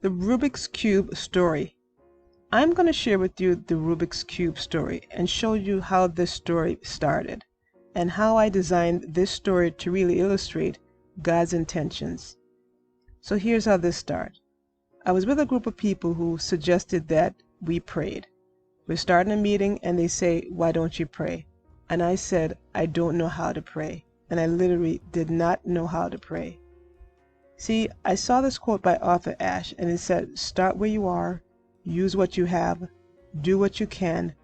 The Rubik's Cube story. I'm going to share with you the Rubik's Cube story and show you how this story started and how I designed this story to really illustrate God's intentions. So here's how this started. I was with a group of people who suggested that we prayed. We're starting a meeting and they say, "Why don't you pray?" And I said, "I don't know how to pray." And I literally did not know how to pray. See, I saw this quote by Arthur Ashe, and it said, "Start where you are, use what you have, do what you can,"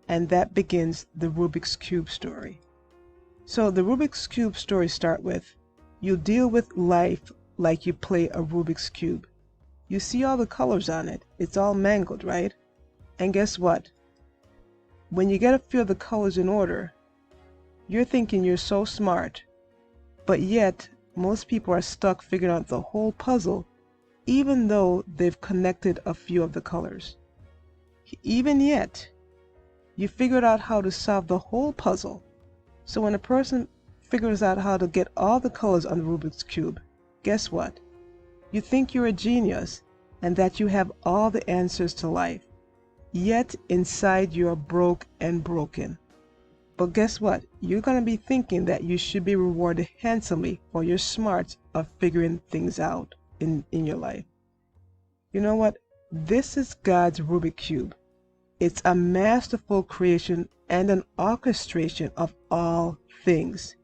and that begins the Rubik's Cube story. So the Rubik's Cube story start with, you deal with life like you play a Rubik's Cube. You see all the colors on it. It's all mangled, right? And guess what? When you get a few of the colors in order, you're thinking you're so smart, but yet most people are stuck figuring out the whole puzzle, even though they've connected a few of the colors. Even yet, you figured out how to solve the whole puzzle. So when a person figures out how to get all the colors on the Rubik's Cube, guess what? You think you're a genius and that you have all the answers to life. Yet inside you're broke and broken. But guess what? You're going to be thinking that you should be rewarded handsomely for your smarts of figuring things out in your life. You know what? This is God's Rubik Cube. It's a masterful creation and an orchestration of all things.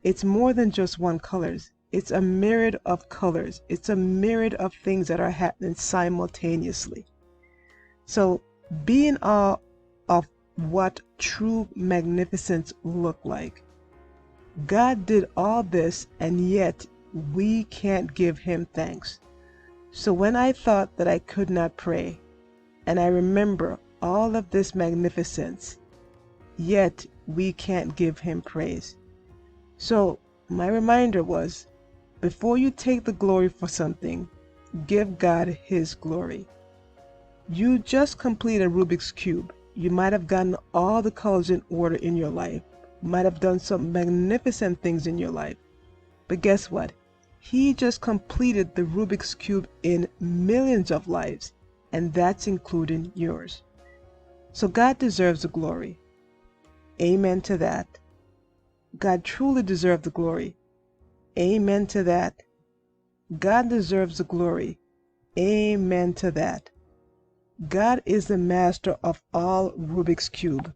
It's more than just one colors. It's a myriad of colors. It's a myriad of things that are happening simultaneously. So be in awe of what true magnificence look like. God did all this, and yet we can't give him thanks. So when I thought that I could not pray, and I remember all of this magnificence, yet we can't give him praise. So my reminder was, before you take the glory for something, give God his glory. You just completed Rubik's Cube. You might have gotten all the colors in order in your life, might have done some magnificent things in your life. But guess what? He just completed the Rubik's Cube in millions of lives, and that's including yours. So God deserves the glory. Amen to that. God truly deserves the glory. Amen to that. God deserves the glory. Amen to that. God is the master of all Rubik's Cube.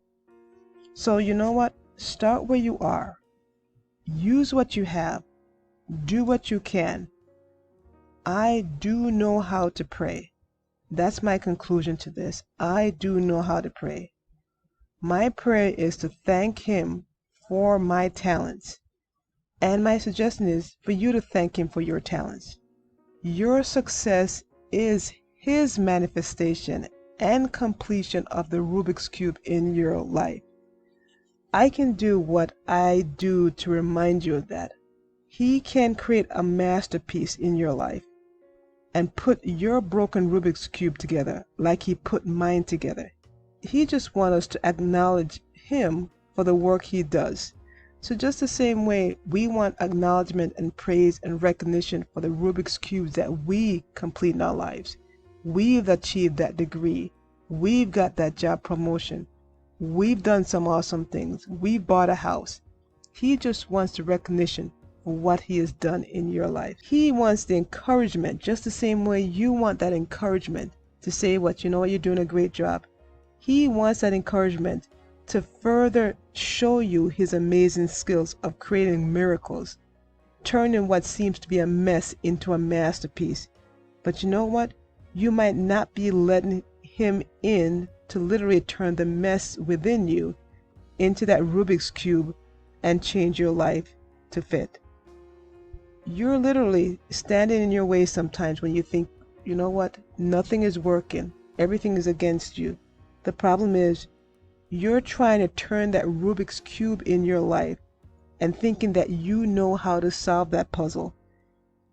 So you know what? Start where you are. Use what you have. Do what you can. I do know how to pray. That's my conclusion to this. I do know how to pray. My prayer is to thank him for my talents. And my suggestion is for you to thank him for your talents. Your success is his manifestation and completion of the Rubik's Cube in your life. I can do what I do to remind you of that. He can create a masterpiece in your life and put your broken Rubik's Cube together like he put mine together. He just wants us to acknowledge him for the work he does. So just the same way we want acknowledgement and praise and recognition for the Rubik's Cubes that we complete in our lives. We've achieved that degree. We've got that job promotion. We've done some awesome things. We've bought a house. He just wants the recognition for what he has done in your life. He wants the encouragement just the same way you want that encouragement to say what, you know what, you're doing a great job. He wants that encouragement to further show you his amazing skills of creating miracles, turning what seems to be a mess into a masterpiece. But you know what? You might not be letting him in to literally turn the mess within you into that Rubik's Cube and change your life to fit. You're literally standing in your way sometimes when you think, you know what, nothing is working, everything is against you. The problem is you're trying to turn that Rubik's Cube in your life and thinking that you know how to solve that puzzle,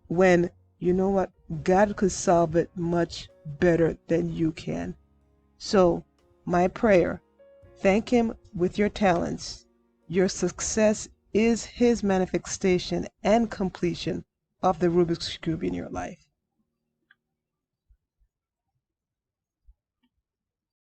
when you know what, God could solve it much better than you can. So my prayer, thank him with your talents. Your success is his manifestation and completion of the Rubik's Cube in your life.